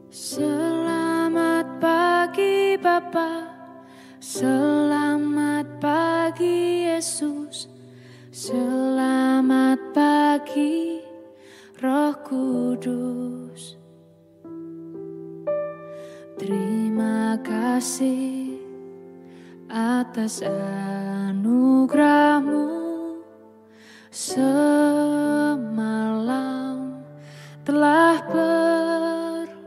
Selamat pagi Bapa, selamat pagi Yesus, selamat pagi Roh Kudus. Terima kasih atas anugerah-Mu semalam telah berlalu.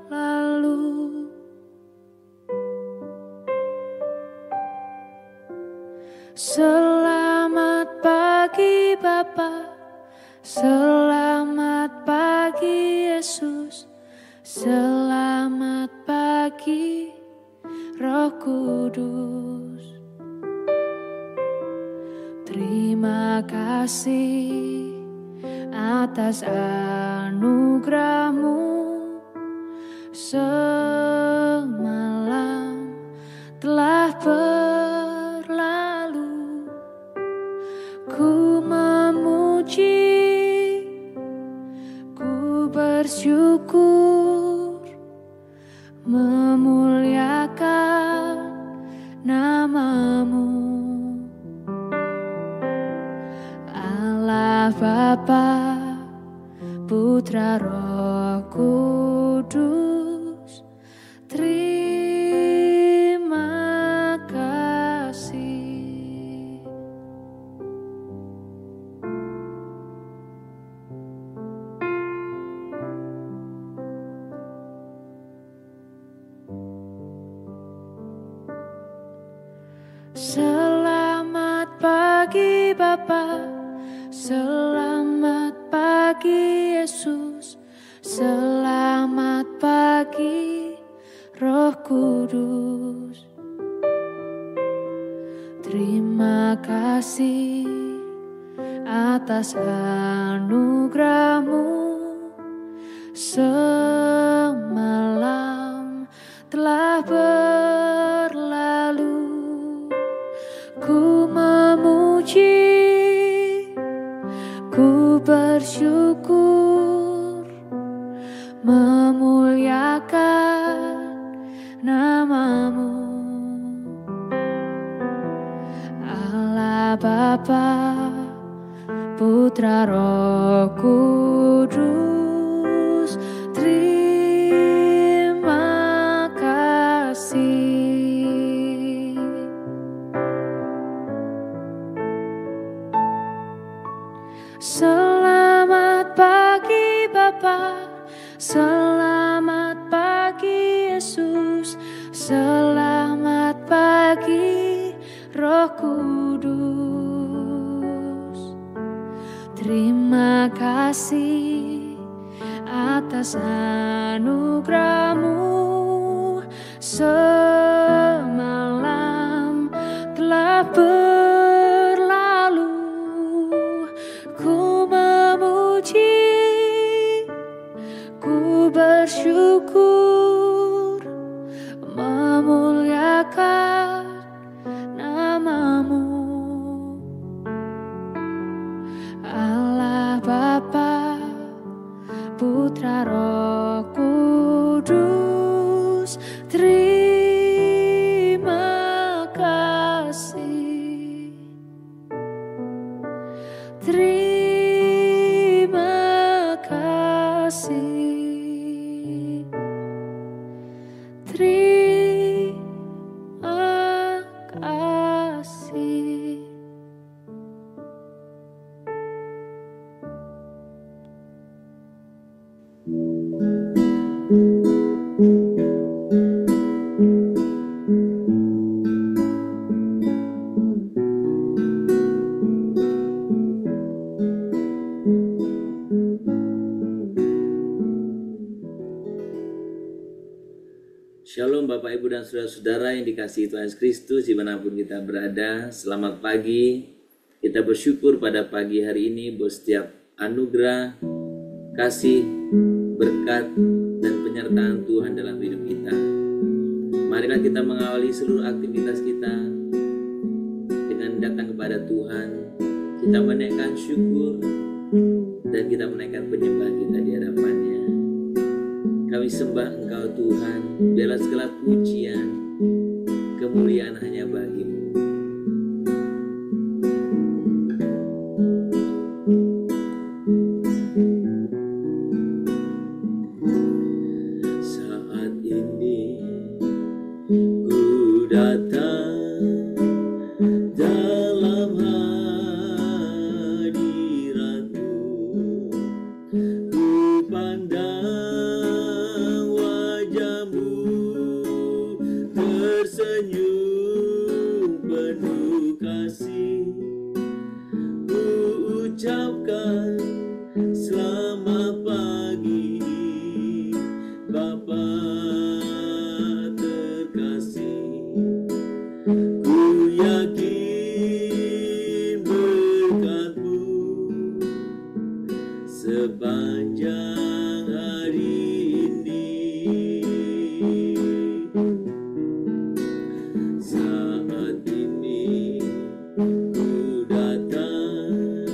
Selamat pagi Bapa, selamat pagi Yesus, selamat pagi Roh Kudus. Terima kasih atas anugerah-Mu semalam telah berlalu. Ku memuji, ku bersyukur, memuliakan nama-Mu. Allah Bapa, Putra Roh Kudus, terima kasih. Selamat pagi Bapa, selamat pagi Yesus, selamat pagi Roh Kudus. Terima kasih atas anugerah-Mu semalam telah berlalu. Ku memuji, ku bersyukur, memuliakan nama-Mu. Allah Bapa, Putra Roh Kudus, terima kasih. Selamat pagi Bapa, selamat pagi Yesus, selamat pagi Roh Kudus. Terima kasih atas anugerah-Mu semalam telah berlalu. Ku memuji, ku bersyukur, memuliakan nama-Mu. Allah Bapa, Putra Roh Kudus, terima kasih. Terima kasih. Terima kasih. Shalom Bapak Ibu dan Saudara-saudara yang dikasihi Tuhan Yesus Kristus dimanapun kita berada. Selamat pagi. Kita bersyukur pada pagi hari ini bahwa setiap anugerah, kasih, berkat, dan penyertaan Tuhan dalam hidup kita. Marilah kita mengawali seluruh aktivitas kita dengan datang kepada Tuhan. Kita menaikkan syukur dan kita menaikkan penyembah kita di hadapan-Nya. Kami sembah Engkau Tuhan, biarlah segala pujian, kemuliaan hanya bagi-Mu. Saat ini ku datang dalam hadirat-Mu, ku pandang wajah-Mu tersenyum penuh kasih, ku ucapkan selamat pagi Bapa terkasih. Ku yakin berkat-Mu sepanjang hari ini. Saat ini ku datang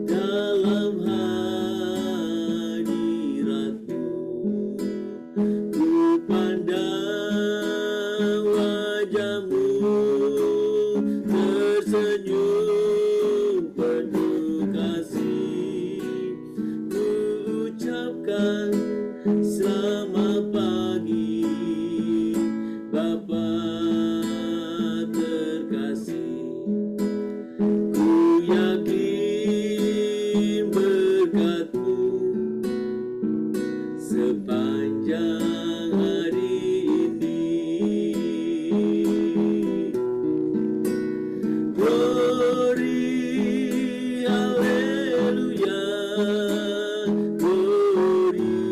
dalam hadirat-Mu, ku pandang wajah-Mu tersenyum penuh kasih, ku ucapkan selamat pagi Bapa terkasih. Ku yakin berkat-Mu sepanjang hari ini. Glory, haleluya, glory,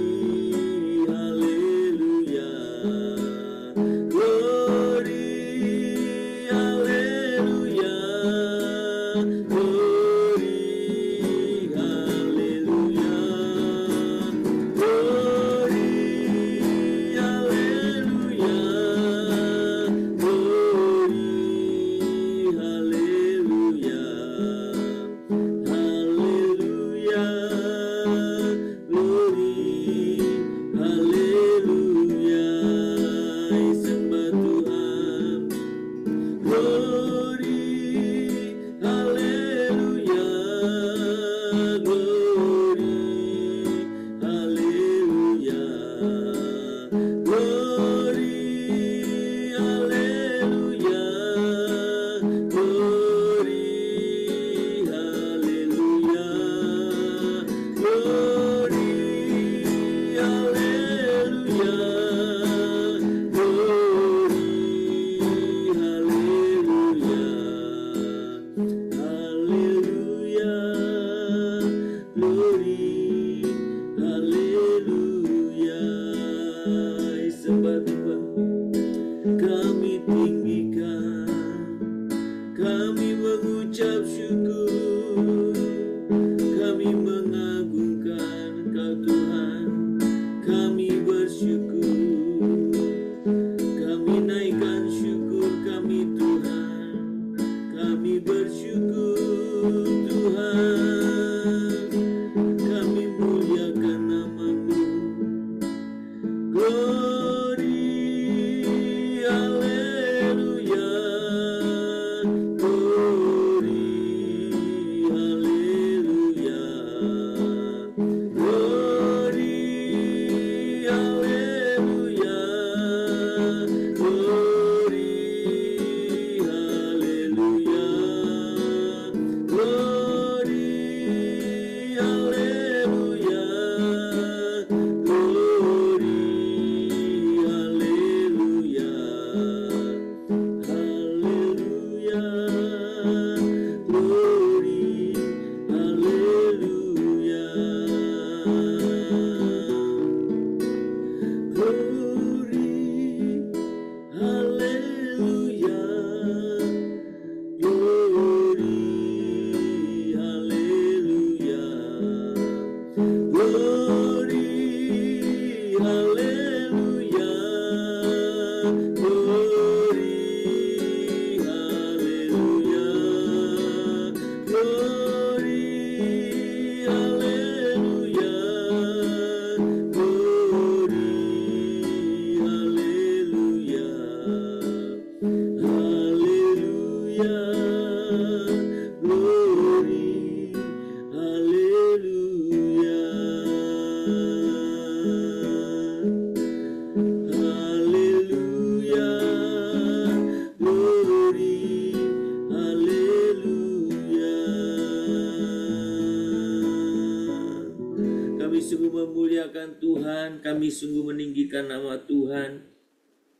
sungguh memuliakan Tuhan, kami sungguh meninggikan nama Tuhan,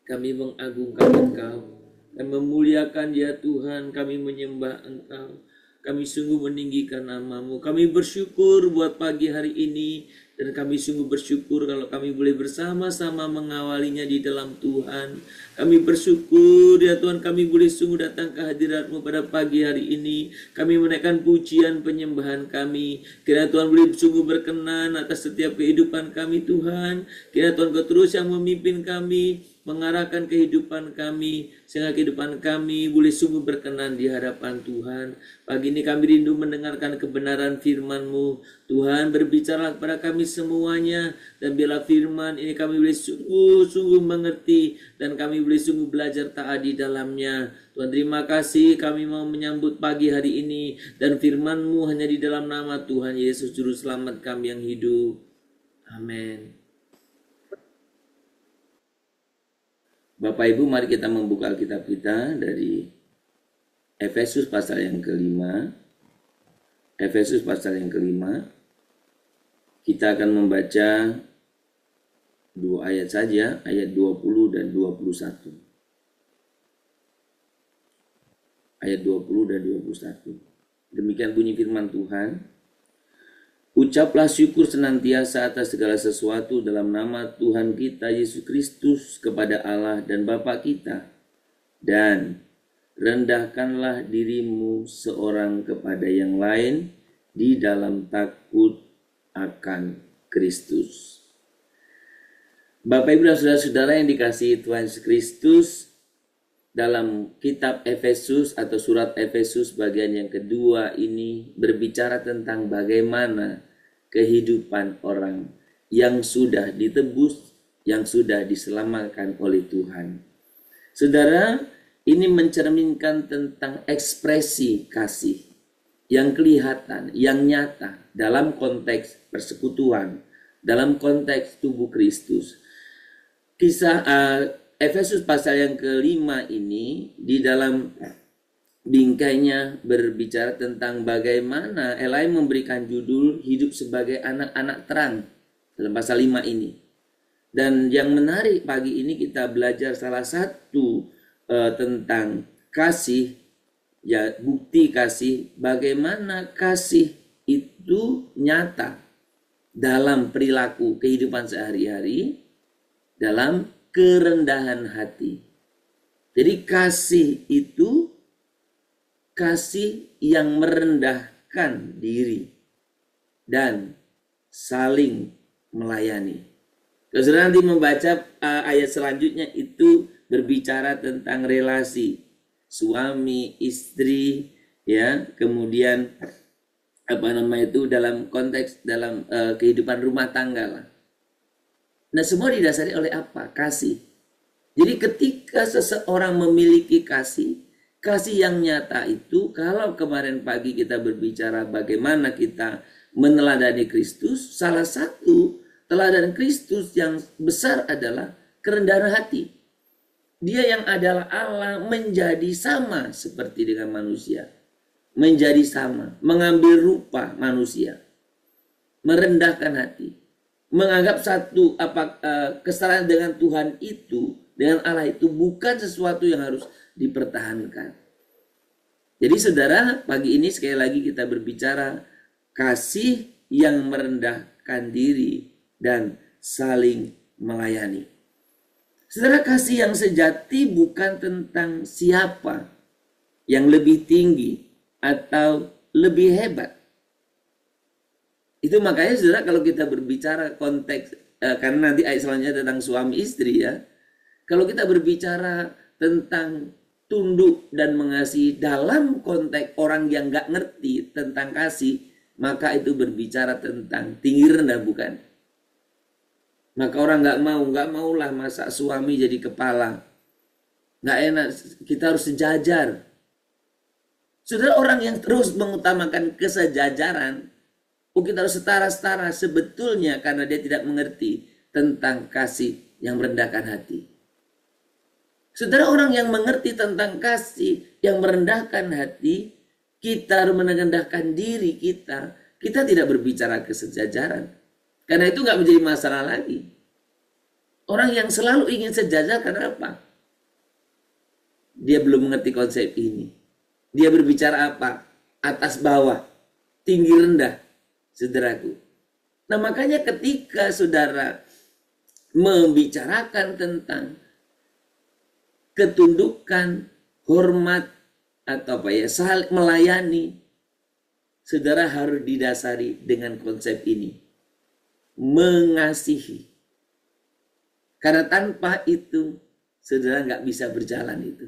kami mengagungkan Engkau, kami memuliakan ya Tuhan, kami menyembah Engkau, kami sungguh meninggikan nama-Mu, kami bersyukur buat pagi hari ini, dan kami sungguh bersyukur kalau kami boleh bersama-sama mengawalinya di dalam Tuhan. Kami bersyukur ya Tuhan, kami boleh sungguh datang ke hadirat-Mu pada pagi hari ini. Kami menaikkan pujian penyembahan kami. Kiranya Tuhan boleh sungguh berkenan atas setiap kehidupan kami Tuhan. Kiranya Tuhan Kau terus yang memimpin kami, mengarahkan kehidupan kami, sehingga kehidupan kami boleh sungguh berkenan di hadapan Tuhan. Pagi ini kami rindu mendengarkan kebenaran firman-Mu. Tuhan, berbicaralah kepada kami semuanya, dan biarlah firman ini kami boleh sungguh-sungguh mengerti, dan kami boleh sungguh belajar taat di dalamnya. Tuhan, terima kasih kami mau menyambut pagi hari ini, dan firman-Mu hanya di dalam nama Tuhan Yesus Juru Selamat kami yang hidup. Amin. Bapak Ibu, mari kita membuka Alkitab kita dari Efesus pasal yang kelima. Efesus pasal yang kelima. Kita akan membaca 2 ayat saja, ayat 20 dan 21. Ayat 20 dan 21. Demikian bunyi firman Tuhan. Ucaplah syukur senantiasa atas segala sesuatu dalam nama Tuhan kita Yesus Kristus kepada Allah dan Bapa kita. Dan rendahkanlah dirimu seorang kepada yang lain di dalam takut akan Kristus. Bapak Ibu dan saudara-saudara yang dikasihi Tuhan Yesus Kristus, dalam kitab Efesus atau surat Efesus bagian yang kedua ini berbicara tentang bagaimana kehidupan orang yang sudah ditebus, yang sudah diselamatkan oleh Tuhan. Saudara, ini mencerminkan tentang ekspresi kasih yang kelihatan, yang nyata dalam konteks persekutuan, dalam konteks tubuh Kristus. Kisah Efesus pasal yang kelima ini di dalam bingkainya berbicara tentang bagaimana Elaine memberikan judul hidup sebagai anak-anak terang dalam pasal 5 ini. Dan yang menarik pagi ini kita belajar salah satu tentang kasih, ya bukti kasih, bagaimana kasih itu nyata dalam perilaku kehidupan sehari-hari, dalam kerendahan hati. Jadi kasih itu kasih yang merendahkan diri dan saling melayani. Kalau saudara nanti membaca ayat selanjutnya itu berbicara tentang relasi suami istri, ya, kemudian dalam konteks dalam kehidupan rumah tangga lah. Nah, semua didasari oleh apa? Kasih. Jadi ketika seseorang memiliki kasih yang nyata itu, kalau kemarin pagi kita berbicara bagaimana kita meneladani Kristus, salah satu teladan Kristus yang besar adalah kerendahan hati. Dia yang adalah Allah menjadi sama seperti dengan manusia. Menjadi sama, mengambil rupa manusia. Merendahkan hati. Menganggap satu kesalahan dengan Tuhan itu, dengan Allah itu bukan sesuatu yang harus dipertahankan. Jadi saudara, pagi ini sekali lagi kita berbicara kasih yang merendahkan diri dan saling melayani. Saudara, kasih yang sejati bukan tentang siapa yang lebih tinggi atau lebih hebat. Itu makanya saudara, kalau kita berbicara konteks, karena nanti ayat selanjutnya tentang suami istri ya. Kalau kita berbicara tentang tunduk dan mengasihi dalam konteks orang yang gak ngerti tentang kasih, maka itu berbicara tentang tinggi rendah, bukan? Maka orang gak maulah masa suami jadi kepala. Gak enak, kita harus sejajar. Saudara, orang yang terus mengutamakan kesejajaran, kita harus setara-setara, sebetulnya karena dia tidak mengerti tentang kasih yang merendahkan hati. Saudara, orang yang mengerti tentang kasih yang merendahkan hati, kita harus merendahkan diri kita. Kita tidak berbicara kesejajaran. Karena itu nggak menjadi masalah lagi. Orang yang selalu ingin sejajar karena apa? Dia belum mengerti konsep ini. Dia berbicara apa? Atas bawah, tinggi rendah, saudaraku. Nah makanya ketika saudara membicarakan tentang ketundukan, hormat, atau saling melayani, saudara harus didasari dengan konsep ini. Mengasihi. Karena tanpa itu, saudara nggak bisa berjalan itu.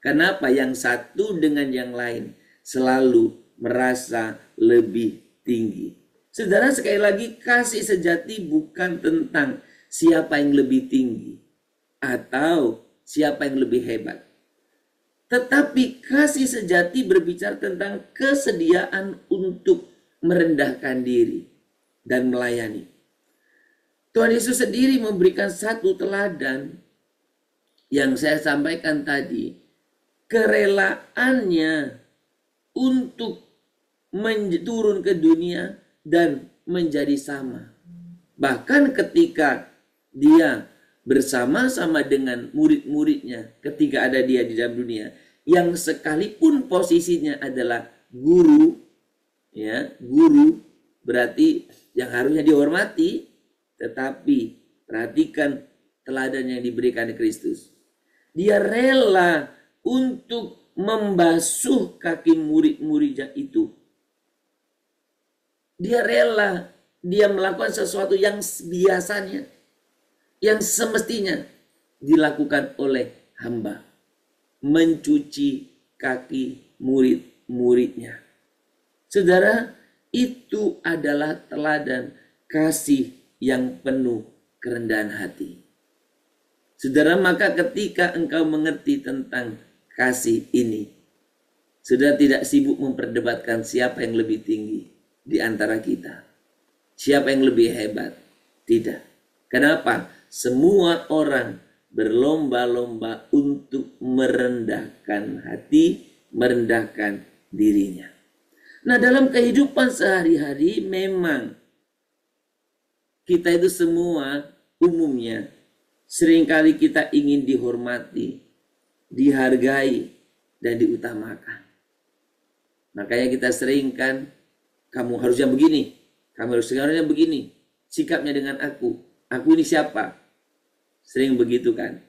Kenapa? Yang satu dengan yang lain selalu merasa lebih tinggi. Saudara, sekali lagi, kasih sejati bukan tentang siapa yang lebih tinggi atau siapa yang lebih hebat. Tetapi kasih sejati berbicara tentang kesediaan untuk merendahkan diri dan melayani. Tuhan Yesus sendiri memberikan satu teladan yang saya sampaikan tadi. Kerelaannya untuk turun ke dunia dan menjadi sama. Bahkan ketika dia bersama-sama dengan murid-muridnya ketika ada dia di dalam dunia, yang sekalipun posisinya adalah guru, ya, guru berarti yang harusnya dihormati, tetapi perhatikan teladan yang diberikan Kristus. Dia rela untuk membasuh kaki murid-muridnya itu. Dia rela, dia melakukan sesuatu yang biasanya, yang semestinya dilakukan oleh hamba. Mencuci kaki murid-muridnya. Saudara, itu adalah teladan kasih yang penuh kerendahan hati. Saudara, maka ketika engkau mengerti tentang kasih ini, sudah tidak sibuk memperdebatkan siapa yang lebih tinggi di antara kita, siapa yang lebih hebat. Tidak. Kenapa? Semua orang berlomba-lomba untuk merendahkan hati, merendahkan dirinya. Nah, dalam kehidupan sehari-hari memang kita itu semua umumnya seringkali kita ingin dihormati, dihargai, dan diutamakan. Makanya kita sering kan, kamu harusnya begini, kamu harusnya begini, sikapnya dengan aku ini siapa? Sering begitu kan?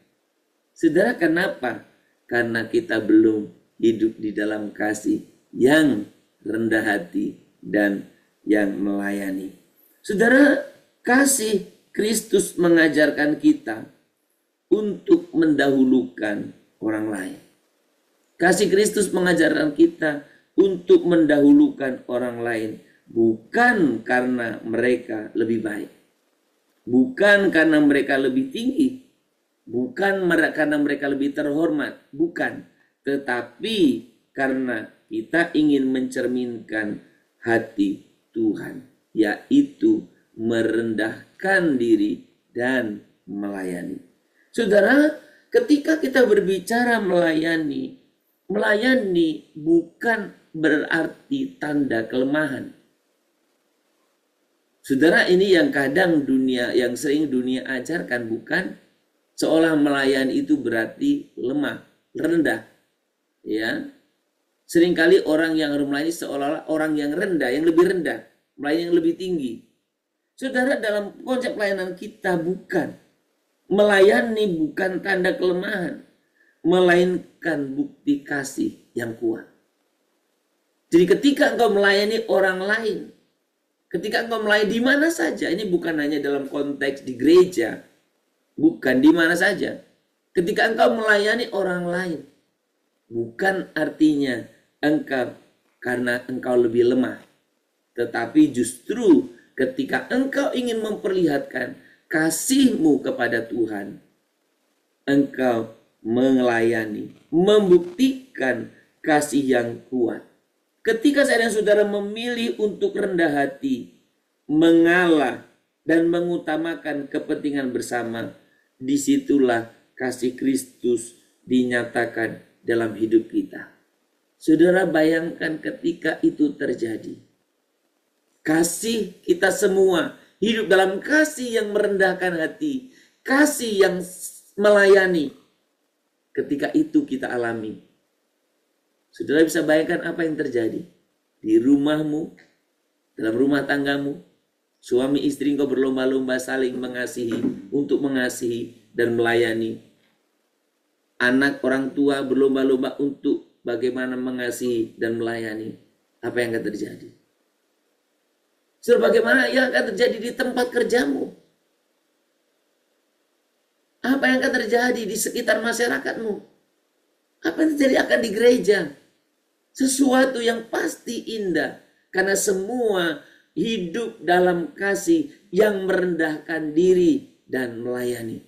Saudara, kenapa? Karena kita belum hidup di dalam kasih yang rendah hati dan yang melayani. Saudara, kasih Kristus mengajarkan kita untuk mendahulukan orang lain. Kasih Kristus mengajarkan kita untuk mendahulukan orang lain, bukan karena mereka lebih baik, bukan karena mereka lebih tinggi, bukan karena mereka lebih terhormat, bukan, tetapi karena kita ingin mencerminkan hati Tuhan, yaitu merendahkan diri dan melayani. Saudara, ketika kita berbicara melayani bukan berarti tanda kelemahan. Saudara, ini yang kadang yang sering dunia ajarkan, bukan seolah melayani itu berarti lemah, rendah. Ya. Seringkali orang yang harus melayani seolah-olah orang yang rendah, yang lebih rendah, melayani yang lebih tinggi. Saudara, dalam konsep pelayanan kita bukan. Melayani bukan tanda kelemahan, melainkan bukti kasih yang kuat. Jadi ketika engkau melayani orang lain, ketika engkau melayani di mana saja, ini bukan hanya dalam konteks di gereja, bukan di mana saja. Ketika engkau melayani orang lain, bukan artinya engkau karena engkau lebih lemah, tetapi justru ketika engkau ingin memperlihatkan kasihmu kepada Tuhan, engkau melayani, membuktikan kasih yang kuat. Ketika saya dan saudara memilih untuk rendah hati, mengalah, dan mengutamakan kepentingan bersama, disitulah kasih Kristus dinyatakan dalam hidup kita. Saudara, bayangkan ketika itu terjadi. Kasih kita semua hidup dalam kasih yang merendahkan hati, kasih yang melayani. Ketika itu kita alami, saudara bisa bayangkan apa yang terjadi di rumahmu, dalam rumah tanggamu. Suami istri engkau berlomba-lomba saling mengasihi, untuk mengasihi dan melayani. Anak orang tua berlomba-lomba untuk bagaimana mengasihi dan melayani. Apa yang akan terjadi? Saudara, bagaimana yang akan terjadi di tempat kerjamu? Apa yang akan terjadi di sekitar masyarakatmu? Apa yang terjadi akan di gereja? Sesuatu yang pasti indah, karena semua hidup dalam kasih yang merendahkan diri dan melayani.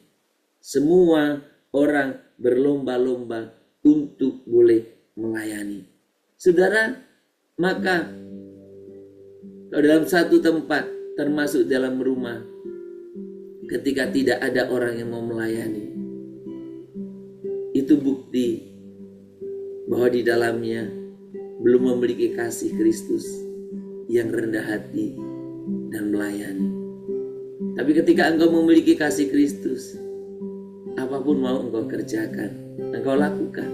Semua orang berlomba-lomba untuk boleh melayani. Saudara, maka kalau dalam satu tempat, termasuk dalam rumah, ketika tidak ada orang yang mau melayani, itu bukti bahwa di dalamnya belum memiliki kasih Kristus yang rendah hati dan melayani. Tapi ketika engkau memiliki kasih Kristus, apapun mau engkau kerjakan, engkau lakukan.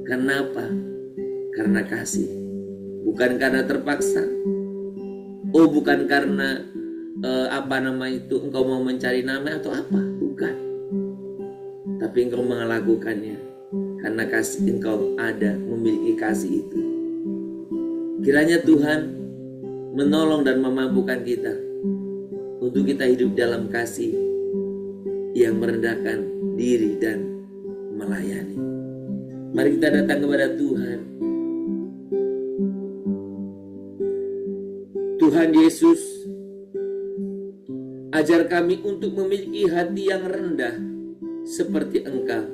Karena apa? Karena kasih. Bukan karena terpaksa. Oh, bukan karena engkau mau mencari nama atau apa? Bukan. Tapi engkau melakukannya karena kasih, engkau ada memiliki kasih itu. Kiranya Tuhan menolong dan memampukan kita untuk kita hidup dalam kasih yang merendahkan diri dan melayani. Mari kita datang kepada Tuhan. Tuhan Yesus, ajar kami untuk memiliki hati yang rendah seperti Engkau.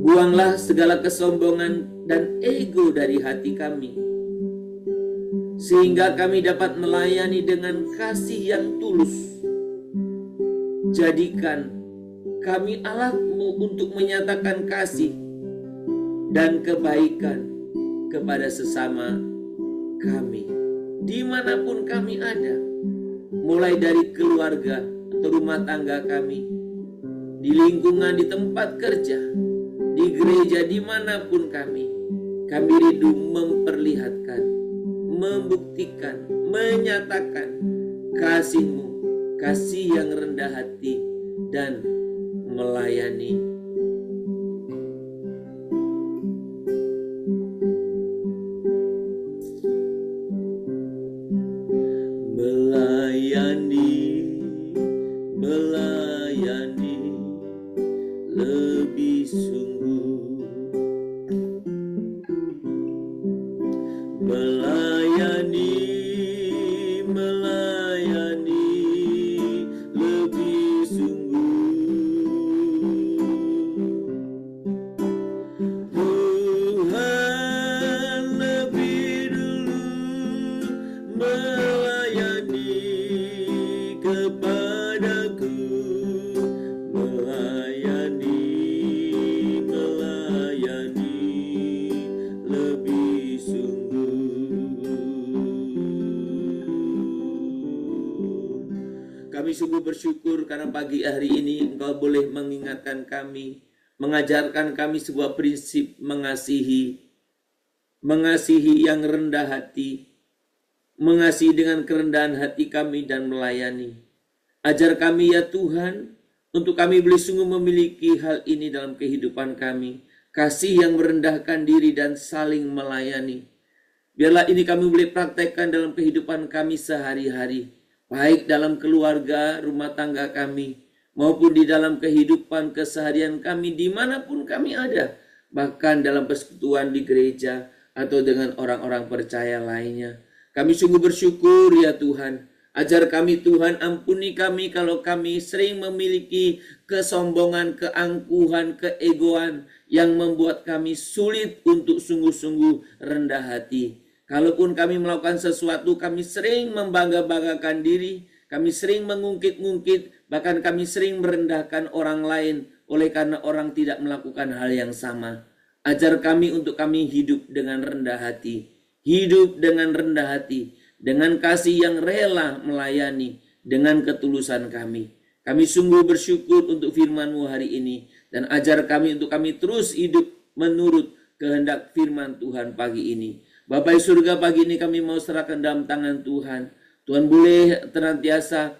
Buanglah segala kesombongan dan ego dari hati kami, sehingga kami dapat melayani dengan kasih yang tulus. Jadikan kami alatmu untuk menyatakan kasih dan kebaikan kepada sesama kami, dimanapun kami ada, mulai dari keluarga atau rumah tangga kami, di lingkungan, di tempat kerja, di gereja, dimanapun kami rindu memperlihatkan, membuktikan, menyatakan kasih-Mu, kasih yang rendah hati dan melayani. Melayani lebih sungguh. Melayani lebih sungguh. Tuhan lebih dulu melayani kepadaku, melayani lebih sungguh. Kami sungguh bersyukur karena pagi hari ini Engkau boleh mengingatkan kami, mengajarkan kami sebuah prinsip mengasihi yang rendah hati, mengasihi dengan kerendahan hati kami dan melayani. Ajar kami ya Tuhan, untuk kami boleh sungguh memiliki hal ini dalam kehidupan kami, kasih yang merendahkan diri dan saling melayani. Biarlah ini kami boleh praktekkan dalam kehidupan kami sehari-hari, baik dalam keluarga, rumah tangga kami, maupun di dalam kehidupan keseharian kami dimanapun kami ada, bahkan dalam persekutuan di gereja atau dengan orang-orang percaya lainnya. Kami sungguh bersyukur ya Tuhan. Ajar kami Tuhan, ampuni kami kalau kami sering memiliki kesombongan, keangkuhan, keegoan yang membuat kami sulit untuk sungguh-sungguh rendah hati. Kalaupun kami melakukan sesuatu, kami sering membangga-banggakan diri, kami sering mengungkit-ungkit, bahkan kami sering merendahkan orang lain oleh karena orang tidak melakukan hal yang sama. Ajar kami untuk kami hidup dengan rendah hati, hidup dengan rendah hati, dengan kasih yang rela melayani, dengan ketulusan kami. Kami sungguh bersyukur untuk firman-Mu hari ini, dan ajar kami untuk kami terus hidup menurut kehendak firman Tuhan pagi ini. Bapa di surga, pagi ini kami mau serahkan dalam tangan Tuhan. Tuhan boleh senantiasa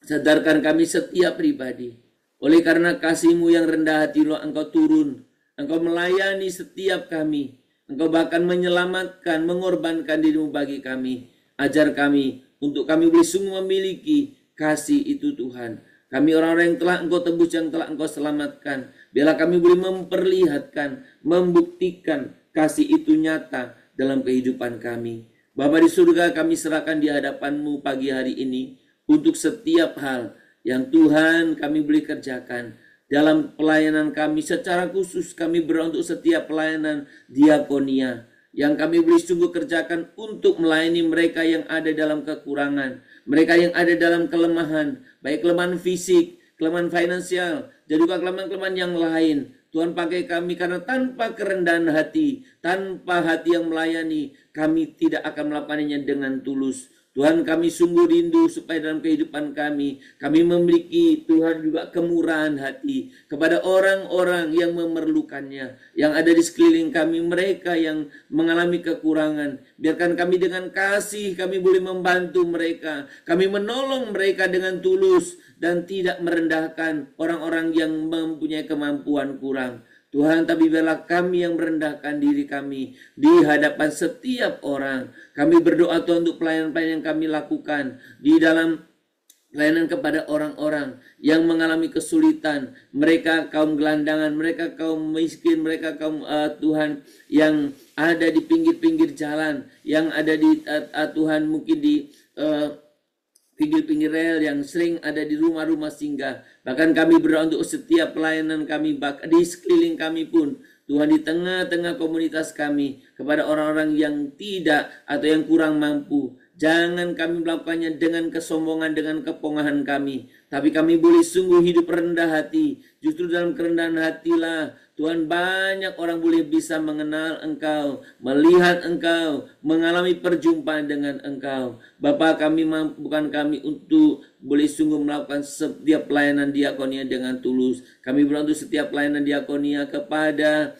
sadarkan kami setiap pribadi. Oleh karena kasih-Mu yang rendah hati, Engkau turun, Engkau melayani setiap kami. Engkau bahkan menyelamatkan, mengorbankan diri-Mu bagi kami. Ajar kami untuk kami boleh sungguh memiliki kasih itu Tuhan. Kami orang-orang yang telah Engkau tebus, yang telah Engkau selamatkan. Biarlah kami boleh memperlihatkan, membuktikan kasih itu nyata dalam kehidupan kami. Bapa di surga, kami serahkan di hadapan-Mu pagi hari ini untuk setiap hal yang Tuhan kami boleh kerjakan. Dalam pelayanan kami secara khusus, kami berdoa untuk setiap pelayanan diakonia yang kami boleh sungguh kerjakan untuk melayani mereka yang ada dalam kekurangan, mereka yang ada dalam kelemahan, baik kelemahan fisik, kelemahan finansial, dan juga kelemahan-kelemahan yang lain. Tuhan pakai kami karena tanpa kerendahan hati, tanpa hati yang melayani, kami tidak akan melakukannya dengan tulus. Tuhan, kami sungguh rindu supaya dalam kehidupan kami memiliki Tuhan juga kemurahan hati kepada orang-orang yang memerlukannya, yang ada di sekeliling kami, mereka yang mengalami kekurangan. Biarkan kami dengan kasih, kami boleh membantu mereka, kami menolong mereka dengan tulus dan tidak merendahkan orang-orang yang mempunyai kemampuan kurang. Tuhan, tapi biarlah kami yang merendahkan diri kami di hadapan setiap orang. Kami berdoa Tuhan untuk pelayanan-pelayanan yang kami lakukan di dalam pelayanan kepada orang-orang yang mengalami kesulitan. Mereka kaum gelandangan, mereka kaum miskin, mereka kaum Tuhan yang ada di pinggir-pinggir jalan, yang ada di Tuhan mungkin di pinggir-pinggir rel, yang sering ada di rumah-rumah singgah. Bahkan kami berdoa untuk setiap pelayanan kami, bahkan di sekeliling kami pun, Tuhan, di tengah-tengah komunitas kami, kepada orang-orang yang tidak atau yang kurang mampu. Jangan kami melakukannya dengan kesombongan, dengan kepongahan kami, tapi kami boleh sungguh hidup rendah hati. Justru dalam kerendahan hatilah Tuhan, banyak orang boleh bisa mengenal Engkau, melihat Engkau, mengalami perjumpaan dengan Engkau. Bapa, kami mampukan kami untuk boleh sungguh melakukan setiap pelayanan diakonia dengan tulus. Kami berdoa untuk setiap pelayanan diakonia kepada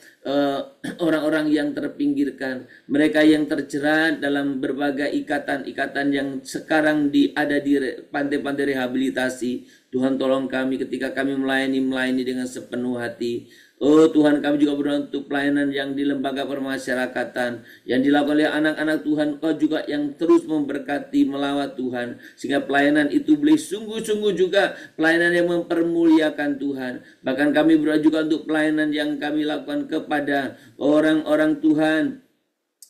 orang-orang yang terpinggirkan, mereka yang terjerat dalam berbagai ikatan-ikatan yang sekarang ada di pantai-pantai rehabilitasi. Tuhan, tolong kami ketika kami melayani dengan sepenuh hati. Oh Tuhan, kami juga berdoa untuk pelayanan yang di lembaga permasyarakatan yang dilakukan oleh anak-anak Tuhan. Kau juga yang terus memberkati melawat Tuhan, sehingga pelayanan itu boleh sungguh-sungguh juga pelayanan yang mempermuliakan Tuhan. Bahkan kami berdoa juga untuk pelayanan yang kami lakukan kepada orang-orang Tuhan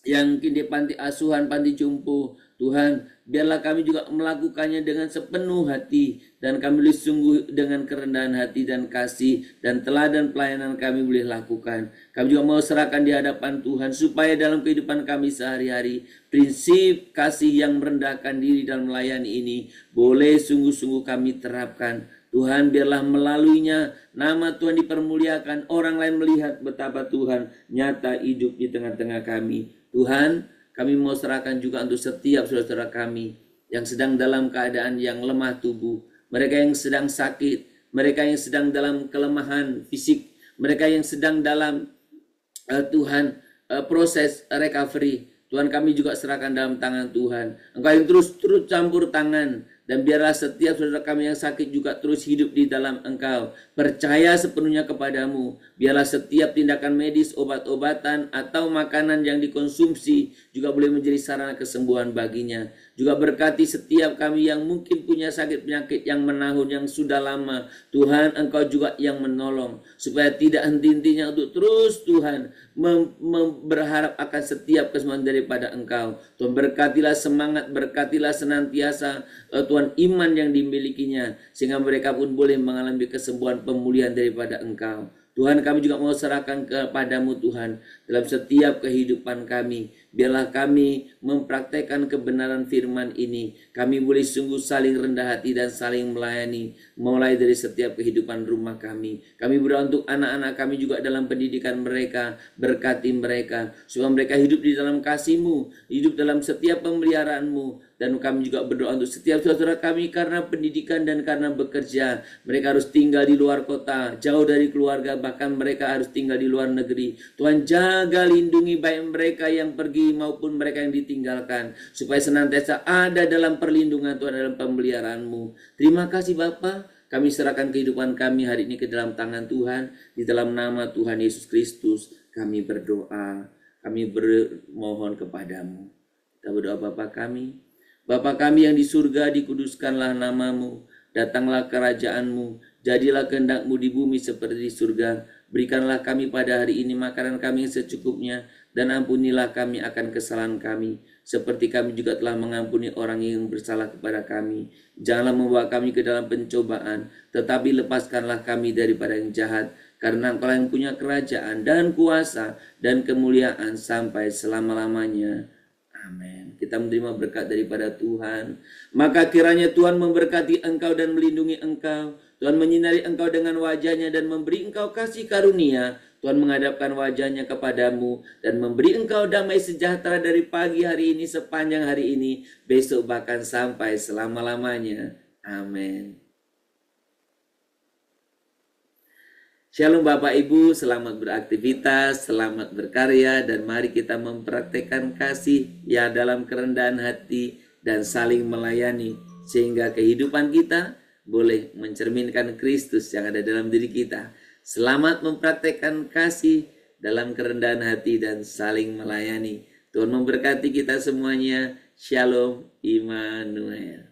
yang mungkin di panti asuhan, panti jompo. Tuhan, biarlah kami juga melakukannya dengan sepenuh hati, dan kami boleh sungguh dengan kerendahan hati dan kasih dan teladan pelayanan kami boleh lakukan. Kami juga mau serahkan di hadapan Tuhan supaya dalam kehidupan kami sehari-hari prinsip kasih yang merendahkan diri dalam melayani ini boleh sungguh-sungguh kami terapkan. Tuhan, biarlah melaluinya nama Tuhan dipermuliakan, orang lain melihat betapa Tuhan nyata hidup di tengah-tengah kami. Tuhan, kami mau serahkan juga untuk setiap saudara-saudara kami yang sedang dalam keadaan yang lemah tubuh, mereka yang sedang sakit, mereka yang sedang dalam kelemahan fisik, mereka yang sedang dalam proses recovery. Tuhan, kami juga serahkan dalam tangan Tuhan. Engkau yang terus campur tangan, dan biarlah setiap saudara kami yang sakit juga terus hidup di dalam Engkau, percaya sepenuhnya kepadamu. Biarlah setiap tindakan medis, obat-obatan atau makanan yang dikonsumsi juga boleh menjadi sarana kesembuhan baginya. Juga berkati setiap kami yang mungkin punya sakit penyakit yang menahun, yang sudah lama. Tuhan, Engkau juga yang menolong, supaya tidak henti-hentinya untuk terus Tuhan berharap akan setiap kesembuhan daripada Engkau. Tuhan, berkatilah semangat, berkatilah senantiasa Tuhan iman yang dimilikinya, sehingga mereka pun boleh mengalami kesembuhan, pemulihan daripada Engkau. Tuhan, kami juga mau serahkan kepadamu Tuhan dalam setiap kehidupan kami. Biarlah kami mempraktekkan kebenaran firman ini. Kami boleh sungguh saling rendah hati dan saling melayani, mulai dari setiap kehidupan rumah kami. Kami berdoa untuk anak-anak kami juga dalam pendidikan mereka. Berkati mereka, supaya mereka hidup di dalam kasih-Mu, hidup dalam setiap pemeliharaan-Mu. Dan kami juga berdoa untuk setiap saudara kami karena pendidikan dan karena bekerja. Mereka harus tinggal di luar kota, jauh dari keluarga, bahkan mereka harus tinggal di luar negeri. Tuhan, jaga lindungi baik mereka yang pergi maupun mereka yang ditinggalkan, supaya senantiasa ada dalam perlindungan Tuhan, dalam pemeliharaan-Mu. Terima kasih Bapa. Kami serahkan kehidupan kami hari ini ke dalam tangan Tuhan. Di dalam nama Tuhan Yesus Kristus kami berdoa. Kami bermohon kepadamu. Kita berdoa Bapa kami. Bapa kami yang di surga, dikuduskanlah nama-Mu, datanglah kerajaan-Mu, jadilah kehendak-Mu di bumi seperti di surga. Berikanlah kami pada hari ini makanan kami yang secukupnya, dan ampunilah kami akan kesalahan kami, seperti kami juga telah mengampuni orang yang bersalah kepada kami. Janganlah membawa kami ke dalam pencobaan, tetapi lepaskanlah kami daripada yang jahat, karena Engkau yang punya kerajaan dan kuasa dan kemuliaan sampai selama-lamanya. Amin. Kita menerima berkat daripada Tuhan. Maka kiranya Tuhan memberkati engkau dan melindungi engkau. Tuhan menyinari engkau dengan wajahnya dan memberi engkau kasih karunia. Tuhan menghadapkan wajahnya kepadamu dan memberi engkau damai sejahtera dari pagi hari ini sepanjang hari ini, besok bahkan sampai selama-lamanya. Amin. Shalom Bapak Ibu, selamat beraktivitas, selamat berkarya, dan mari kita mempraktekkan kasih ya dalam kerendahan hati dan saling melayani, sehingga kehidupan kita boleh mencerminkan Kristus yang ada dalam diri kita. Selamat mempraktekkan kasih dalam kerendahan hati dan saling melayani. Tuhan memberkati kita semuanya. Shalom Immanuel.